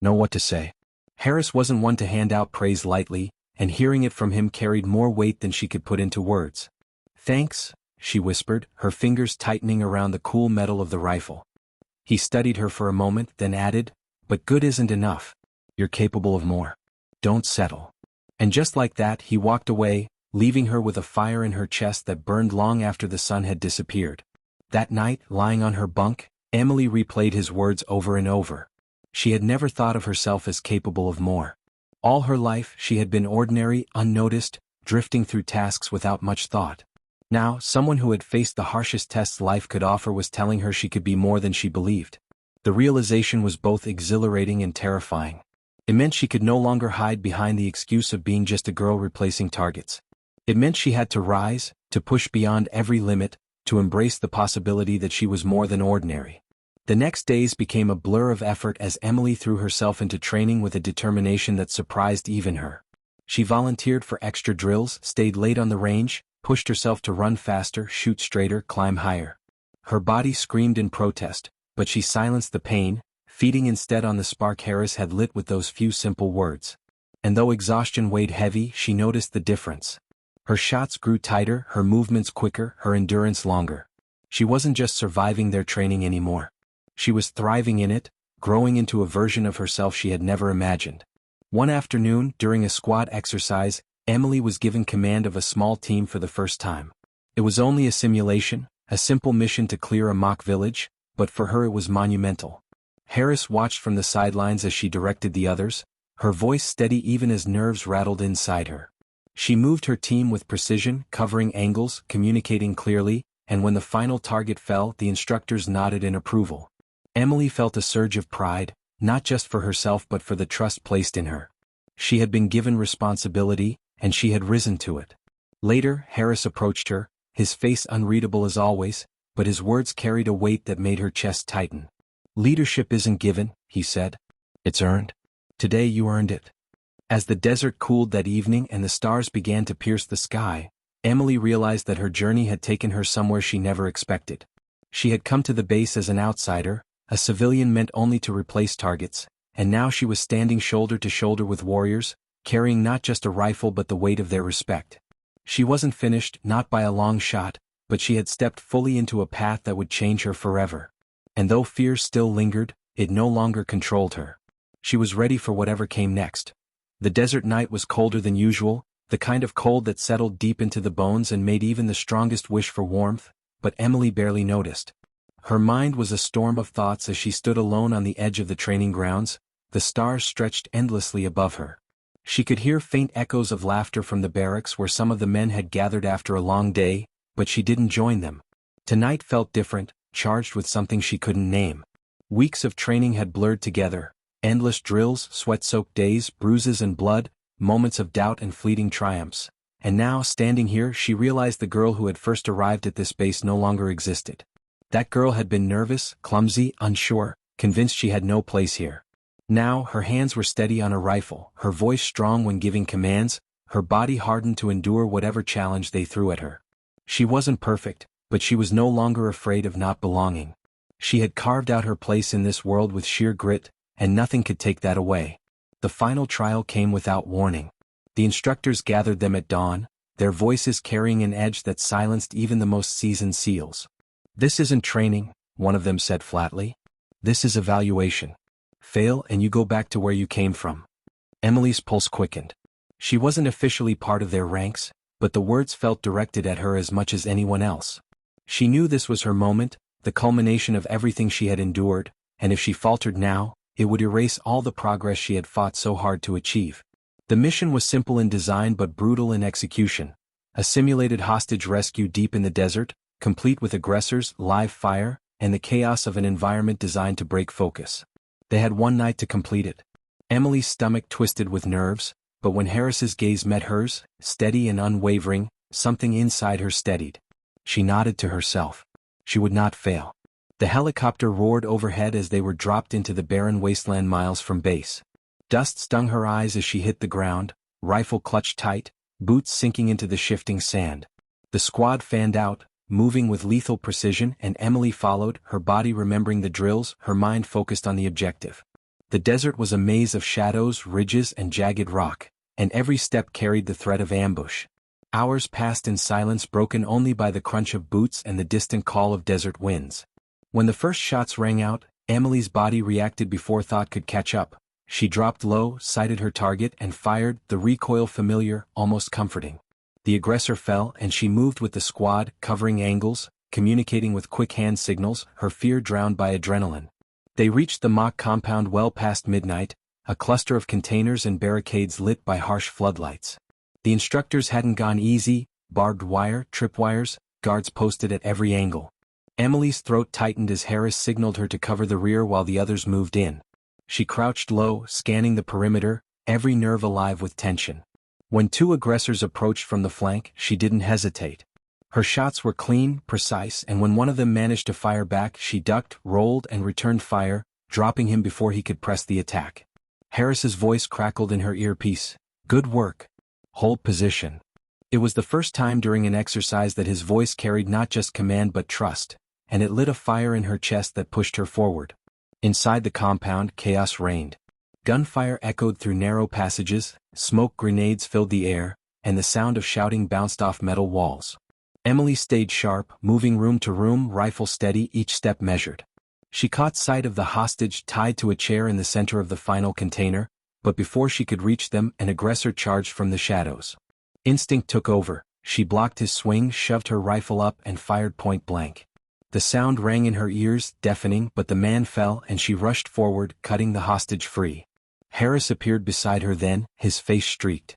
know what to say. Harris wasn't one to hand out praise lightly, and hearing it from him carried more weight than she could put into words. "Thanks," she whispered, her fingers tightening around the cool metal of the rifle. He studied her for a moment, then added, "But good isn't enough. You're capable of more. Don't settle." And just like that, he walked away, leaving her with a fire in her chest that burned long after the sun had disappeared. That night, lying on her bunk, Emily replayed his words over and over. She had never thought of herself as capable of more. All her life, she had been ordinary, unnoticed, drifting through tasks without much thought. Now, someone who had faced the harshest tests life could offer was telling her she could be more than she believed. The realization was both exhilarating and terrifying. It meant she could no longer hide behind the excuse of being just a girl replacing targets. It meant she had to rise, to push beyond every limit, to embrace the possibility that she was more than ordinary. The next days became a blur of effort as Emily threw herself into training with a determination that surprised even her. She volunteered for extra drills, stayed late on the range, pushed herself to run faster, shoot straighter, climb higher. Her body screamed in protest, but she silenced the pain, feeding instead on the spark Harris had lit with those few simple words. And though exhaustion weighed heavy, she noticed the difference. Her shots grew tighter, her movements quicker, her endurance longer. She wasn't just surviving their training anymore. She was thriving in it, growing into a version of herself she had never imagined. One afternoon, during a squad exercise, Emily was given command of a small team for the first time. It was only a simulation, a simple mission to clear a mock village, but for her it was monumental. Harris watched from the sidelines as she directed the others, her voice steady even as nerves rattled inside her. She moved her team with precision, covering angles, communicating clearly, and when the final target fell, the instructors nodded in approval. Emily felt a surge of pride, not just for herself but for the trust placed in her. She had been given responsibility, and she had risen to it. Later, Harris approached her, his face unreadable as always, but his words carried a weight that made her chest tighten. "Leadership isn't given," he said. "It's earned. Today you earned it." As the desert cooled that evening and the stars began to pierce the sky, Emily realized that her journey had taken her somewhere she never expected. She had come to the base as an outsider, a civilian meant only to replace targets, and now she was standing shoulder to shoulder with warriors, carrying not just a rifle but the weight of their respect. She wasn't finished, not by a long shot, but she had stepped fully into a path that would change her forever. And though fear still lingered, it no longer controlled her. She was ready for whatever came next. The desert night was colder than usual, the kind of cold that settled deep into the bones and made even the strongest wish for warmth, but Emily barely noticed. Her mind was a storm of thoughts as she stood alone on the edge of the training grounds, the stars stretched endlessly above her. She could hear faint echoes of laughter from the barracks where some of the men had gathered after a long day, but she didn't join them. Tonight felt different, charged with something she couldn't name. Weeks of training had blurred together, endless drills, sweat-soaked days, bruises and blood, moments of doubt and fleeting triumphs. And now, standing here, she realized the girl who had first arrived at this base no longer existed. That girl had been nervous, clumsy, unsure, convinced she had no place here. Now, her hands were steady on a rifle, her voice strong when giving commands, her body hardened to endure whatever challenge they threw at her. She wasn't perfect, but she was no longer afraid of not belonging. She had carved out her place in this world with sheer grit, and nothing could take that away. The final trial came without warning. The instructors gathered them at dawn, their voices carrying an edge that silenced even the most seasoned SEALs. "This isn't training," one of them said flatly. "This is evaluation. Fail and you go back to where you came from." Emily's pulse quickened. She wasn't officially part of their ranks, but the words felt directed at her as much as anyone else. She knew this was her moment, the culmination of everything she had endured, and if she faltered now, it would erase all the progress she had fought so hard to achieve. The mission was simple in design but brutal in execution. A simulated hostage rescue deep in the desert, complete with aggressors, live fire, and the chaos of an environment designed to break focus. They had one night to complete it. Emily's stomach twisted with nerves, but when Harris's gaze met hers, steady and unwavering, something inside her steadied. She nodded to herself. She would not fail. The helicopter roared overhead as they were dropped into the barren wasteland miles from base. Dust stung her eyes as she hit the ground, rifle clutched tight, boots sinking into the shifting sand. The squad fanned out, moving with lethal precision, and Emily followed, her body remembering the drills, her mind focused on the objective. The desert was a maze of shadows, ridges, and jagged rock, and every step carried the threat of ambush. Hours passed in silence, broken only by the crunch of boots and the distant call of desert winds. When the first shots rang out, Emily's body reacted before thought could catch up. She dropped low, sighted her target, and fired, the recoil familiar, almost comforting. The aggressor fell, and she moved with the squad, covering angles, communicating with quick hand signals, her fear drowned by adrenaline. They reached the mock compound well past midnight, a cluster of containers and barricades lit by harsh floodlights. The instructors hadn't gone easy, barbed wire, tripwires, guards posted at every angle. Emily's throat tightened as Harris signaled her to cover the rear while the others moved in. She crouched low, scanning the perimeter, every nerve alive with tension. When two aggressors approached from the flank, she didn't hesitate. Her shots were clean, precise, and when one of them managed to fire back, she ducked, rolled, and returned fire, dropping him before he could press the attack. Harris's voice crackled in her earpiece. "Good work. Hold position." It was the first time during an exercise that his voice carried not just command but trust, and it lit a fire in her chest that pushed her forward. Inside the compound, chaos reigned. Gunfire echoed through narrow passages, smoke grenades filled the air, and the sound of shouting bounced off metal walls. Emily stayed sharp, moving room to room, rifle steady, each step measured. She caught sight of the hostage tied to a chair in the center of the final container, but before she could reach them, an aggressor charged from the shadows. Instinct took over. She blocked his swing, shoved her rifle up, and fired point blank. The sound rang in her ears, deafening, but the man fell and she rushed forward, cutting the hostage free. Harris appeared beside her then, his face streaked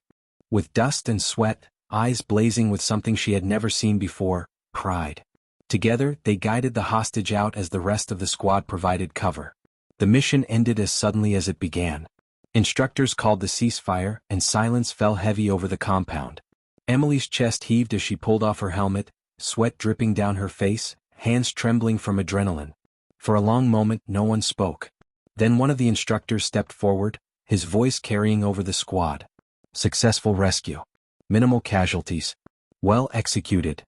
with dust and sweat, eyes blazing with something she had never seen before, pride. Together, they guided the hostage out as the rest of the squad provided cover. The mission ended as suddenly as it began. Instructors called the ceasefire, and silence fell heavy over the compound. Emily's chest heaved as she pulled off her helmet, sweat dripping down her face, hands trembling from adrenaline. For a long moment, no one spoke. Then one of the instructors stepped forward, his voice carrying over the squad. "Successful rescue. Minimal casualties. Well executed."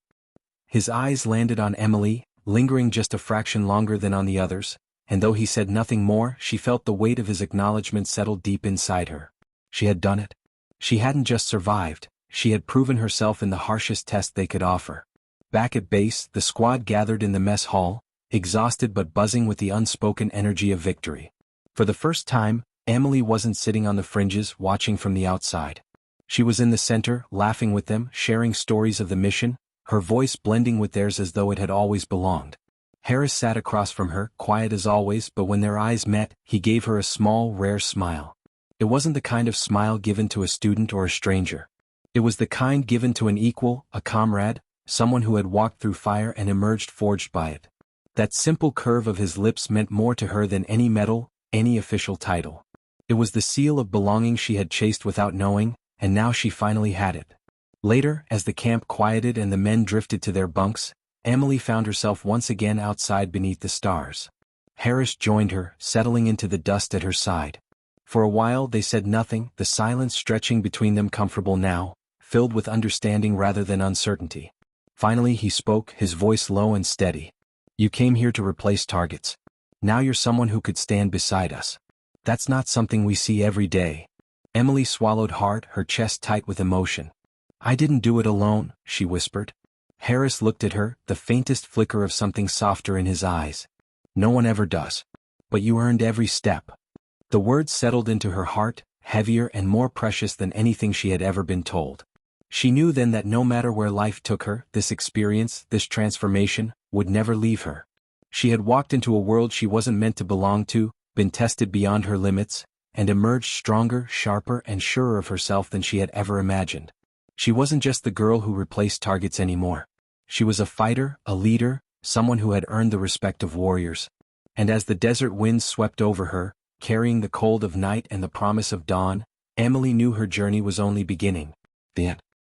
His eyes landed on Emily, lingering just a fraction longer than on the others, and though he said nothing more, she felt the weight of his acknowledgement settle deep inside her. She had done it. She hadn't just survived, she had proven herself in the harshest test they could offer. Back at base, the squad gathered in the mess hall, exhausted but buzzing with the unspoken energy of victory. For the first time, Emily wasn't sitting on the fringes, watching from the outside. She was in the center, laughing with them, sharing stories of the mission, her voice blending with theirs as though it had always belonged. Harris sat across from her, quiet as always, but when their eyes met, he gave her a small, rare smile. It wasn't the kind of smile given to a student or a stranger. It was the kind given to an equal, a comrade, someone who had walked through fire and emerged forged by it. That simple curve of his lips meant more to her than any medal, any official title. It was the seal of belonging she had chased without knowing, and now she finally had it. Later, as the camp quieted and the men drifted to their bunks, Emily found herself once again outside beneath the stars. Harris joined her, settling into the dust at her side. For a while they said nothing, the silence stretching between them comfortable now, filled with understanding rather than uncertainty. Finally he spoke, his voice low and steady. You came here to replace targets. Now you're someone who could stand beside us. That's not something we see every day. Emily swallowed hard, her chest tight with emotion. I didn't do it alone, she whispered. Harris looked at her, the faintest flicker of something softer in his eyes. No one ever does. But you earned every step. The words settled into her heart, heavier and more precious than anything she had ever been told. She knew then that no matter where life took her, this experience, this transformation, would never leave her. She had walked into a world she wasn't meant to belong to, been tested beyond her limits, and emerged stronger, sharper and surer of herself than she had ever imagined. She wasn't just the girl who replaced targets anymore. She was a fighter, a leader, someone who had earned the respect of warriors. And as the desert winds swept over her, carrying the cold of night and the promise of dawn, Emily knew her journey was only beginning. The end.